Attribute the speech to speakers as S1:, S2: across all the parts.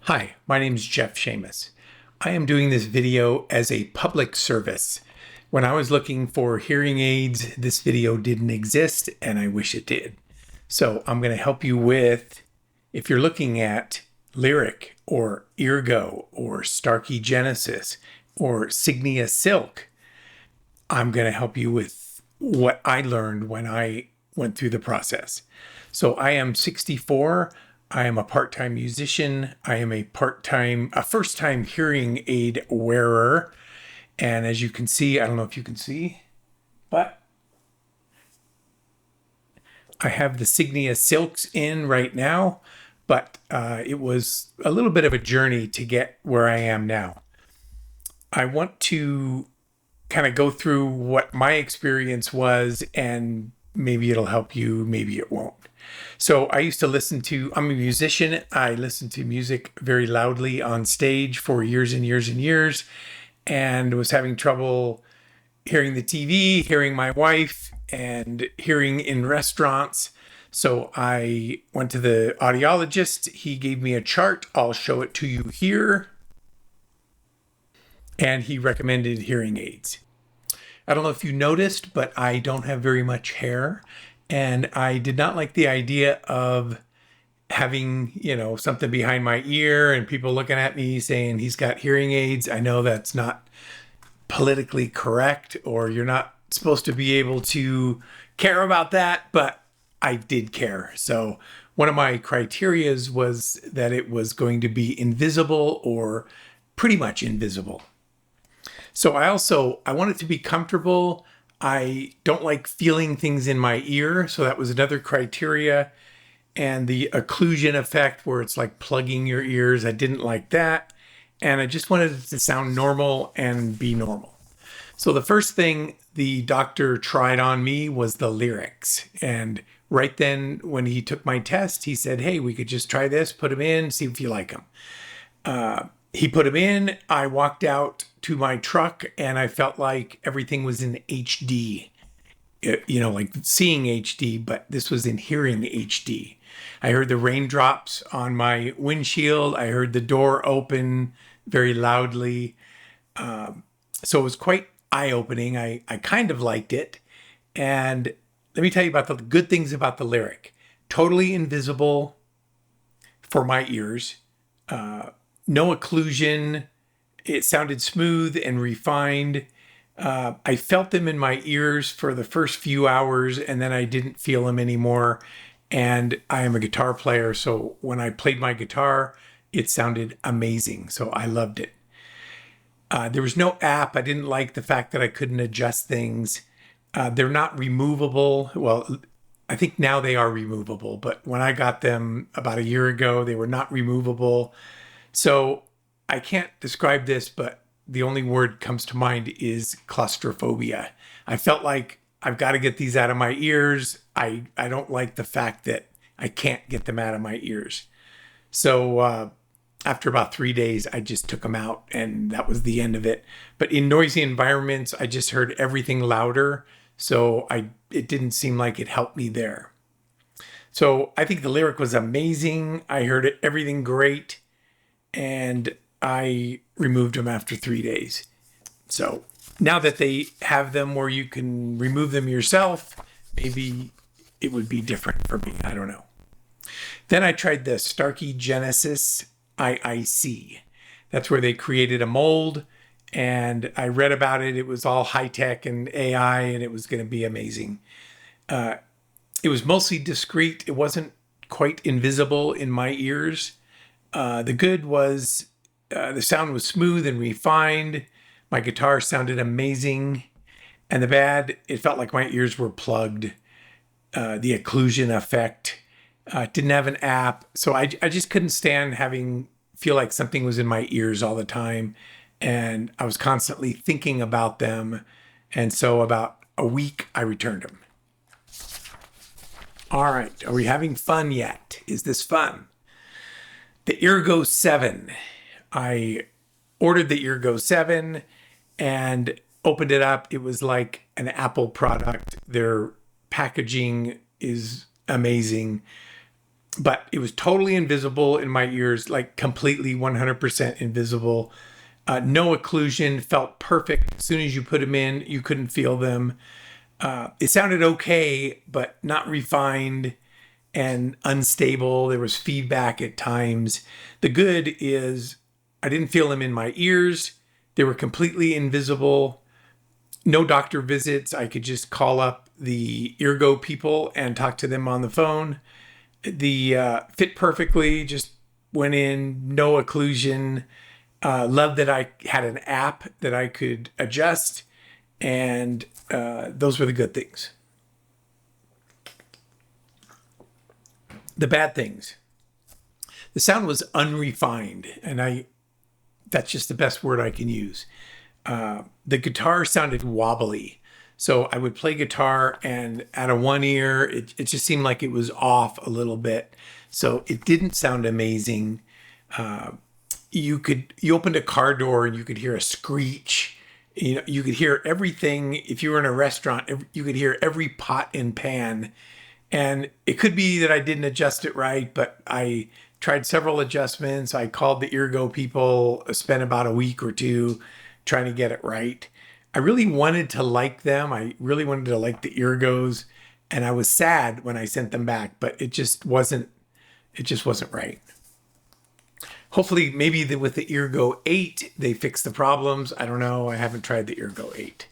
S1: Hi, my name is Jeff Shamus. I am doing this video as a public service. When I was looking for hearing aids, this video didn't exist and I wish it did. So I'm going to help you with, if you're looking at Lyric or Eargo or Starkey Genesis or Signia Silk, I'm going to help you with what I learned when I went through the process. So I am 64. I am a part-time musician. I am a first-time hearing aid wearer. And as you can see, I don't know if you can see, but I have the Signia Silks in right now, but it was a little bit of a journey to get where I am now. I want to kind of go through what my experience was, and maybe it'll help you, maybe it won't. So I used to I'm a musician. I listened to music very loudly on stage for years and years and years, and was having trouble hearing the TV, hearing my wife, and hearing in restaurants. So I went to the audiologist. He gave me a chart. I'll show it to you here. And he recommended hearing aids. I don't know if you noticed, but I don't have very much hair. And I did not like the idea of having, something behind my ear and people looking at me saying he's got hearing aids. I know that's not politically correct, or you're not supposed to be able to care about that, but I did care. So one of my criterias was that it was going to be invisible or pretty much invisible. So I want it to be comfortable. I don't like feeling things in my ear. So that was another criteria. And the occlusion effect, where it's like plugging your ears, I didn't like that. And I just wanted it to sound normal and be normal. So the first thing the doctor tried on me was the lyrics. And right then when he took my test, he said, hey, we could just try this, put them in, see if you like them. He put them in. I walked out to my truck and I felt like everything was in HD, like seeing HD, but this was in hearing HD. I heard the raindrops on my windshield. I heard the door open very loudly. So it was quite eye-opening. I kind of liked it. And let me tell you about the good things about the lyric. Totally invisible for my ears. No occlusion. It sounded smooth and refined. I felt them in my ears for the first few hours, and then I didn't feel them anymore. And I am a guitar player, so when I played my guitar, it sounded amazing. So I loved it. There was no app. I didn't like the fact that I couldn't adjust things. They're not removable. Well, I think now they are removable, but when I got them about a year ago, they were not removable. So I can't describe this, but the only word comes to mind is claustrophobia. I felt like I've got to get these out of my ears. I don't like the fact that I can't get them out of my ears. So after about 3 days, I just took them out and that was the end of it. But in noisy environments, I just heard everything louder. So it didn't seem like it helped me there. So I think the lyric was amazing. I heard everything great. And I removed them after 3 days. So now that they have them where you can remove them yourself, maybe it would be different for me. I don't know. Then I tried the Starkey Genesis IIC. That's where they created a mold, and I read about it. It was all high tech and AI, and it was going to be amazing. It was mostly discreet. It wasn't quite invisible in my ears. The good was the sound was smooth and refined. My guitar sounded amazing. And the bad, it felt like my ears were plugged. The occlusion effect. Didn't have an app. So I just couldn't stand feel like something was in my ears all the time. And I was constantly thinking about them. And so about a week, I returned them. All right. Are we having fun yet? Is this fun? The Eargo 7. I ordered the Eargo 7 and opened it up. It was like an Apple product. Their packaging is amazing. but it was totally invisible in my ears, like completely 100% invisible. No occlusion, felt perfect. As soon as you put them in, you couldn't feel them. It sounded okay, but not refined and unstable. There was feedback at times. The good is I didn't feel them in my ears. They were completely invisible. No doctor visits. I could just call up the Eargo people and talk to them on the phone. The fit perfectly, just went in, no occlusion. Love that I had an app that I could adjust, and those were the good things. The bad things. The sound was unrefined, and that's just the best word I can use. The guitar sounded wobbly. So I would play guitar, and out of one ear, it just seemed like it was off a little bit. So it didn't sound amazing. You opened a car door and you could hear a screech. You could hear everything. If you were in a restaurant, you could hear every pot and pan. And it could be that I didn't adjust it right, but I tried several adjustments. I called the Eargo people, spent about a week or two trying to get it right. I really wanted to like them. I really wanted to like the Eargos, and I was sad when I sent them back, but it just wasn't right. Hopefully, maybe with the Eargo 8, they fix the problems. I don't know. I haven't tried the Eargo 8.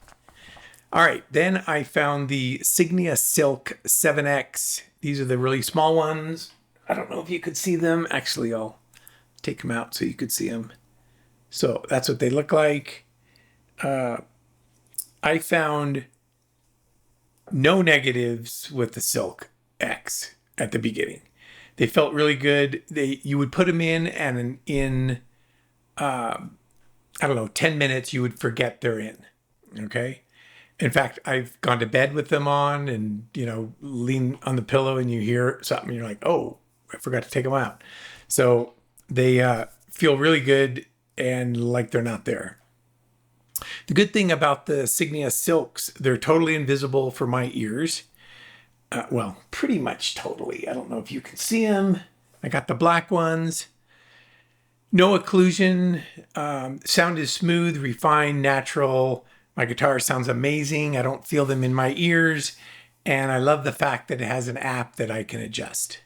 S1: All right, then I found the Signia Silk 7X. These are the really small ones. I don't know if you could see them. Actually, I'll take them out so you could see them. So that's what they look like. I found no negatives with the Silk X at the beginning. They felt really good. You would put them in, and in I don't know, 10 minutes, you would forget they're in. Okay. In fact, I've gone to bed with them on, and lean on the pillow and you hear something, and you're like, oh, I forgot to take them out. So they feel really good and like they're not there. The good thing about the Signia Silks, they're totally invisible for my ears. Well, pretty much totally. I don't know if you can see them. I got the black ones. No occlusion. Sound is smooth, refined, natural. My guitar sounds amazing. I don't feel them in my ears. And I love the fact that it has an app that I can adjust.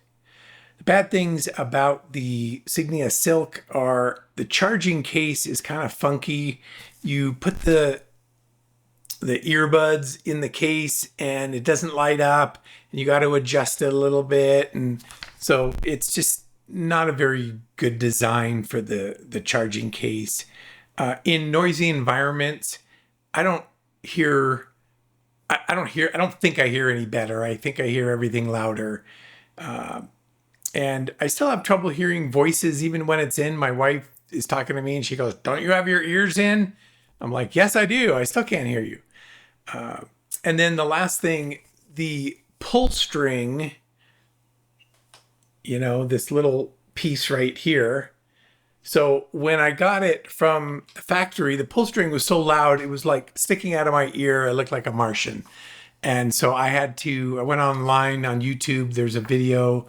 S1: The bad things about the Signia Silk are the charging case is kind of funky. You put the earbuds in the case and it doesn't light up, and you got to adjust it a little bit. And so it's just not a very good design for the charging case. In noisy environments, I don't think I hear any better. I think I hear everything louder. And I still have trouble hearing voices even when it's in. My wife is talking to me and she goes, "Don't you have your ears in?" I'm like, "Yes, I do. I still can't hear you." And then the last thing, the pull string, this little piece right here. So when I got it from the factory, the pull string was so loud, it was like sticking out of my ear. I looked like a Martian. And so I went online on YouTube. There's a video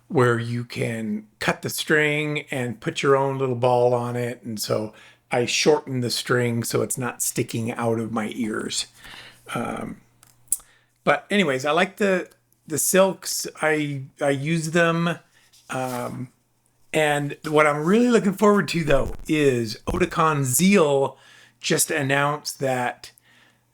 S1: where you can cut the string and put your own little ball on it. And so I shortened the string so it's not sticking out of my ears. But anyways, I like the Silks. I use them. And what I'm really looking forward to, though, is Oticon Zeal just announced that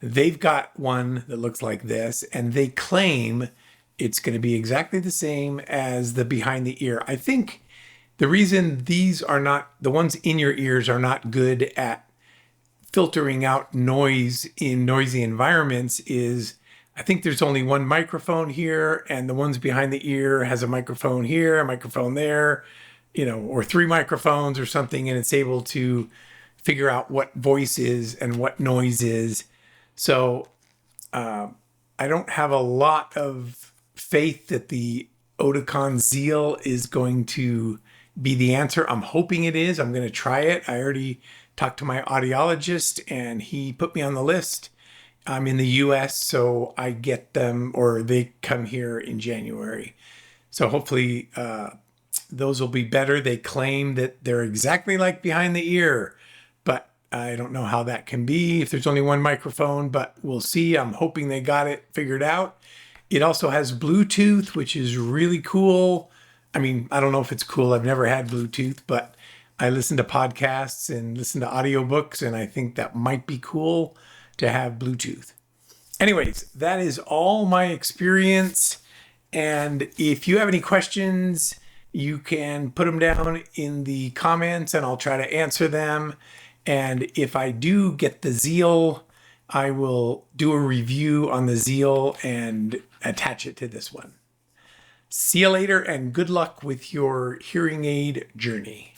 S1: they've got one that looks like this, and they claim it's going to be exactly the same as the behind the ear. I think the reason these are not, the ones in your ears are not good at filtering out noise in noisy environments is I think there's only one microphone here, and the ones behind the ear has a microphone here, a microphone there, or 3 microphones or something, and it's able to figure out what voice is and what noise is. So I don't have a lot of faith that the Oticon Zeal is going to be the answer. I'm hoping it is. I'm going to try it. I already talked to my audiologist and he put me on the list. I'm in the US, so I get them, or they come here in January. So hopefully those will be better. They claim that they're exactly like behind the ear, but I don't know how that can be if there's only one microphone, but we'll see. I'm hoping they got it figured out. It also has Bluetooth, which is really cool. I mean, I don't know if it's cool. I've never had Bluetooth, but I listen to podcasts and listen to audiobooks, and I think that might be cool to have Bluetooth. Anyways, that is all my experience. And if you have any questions, you can put them down in the comments and I'll try to answer them. And if I do get the Zeal, I will do a review on the Zeal and attach it to this one. See you later and good luck with your hearing aid journey.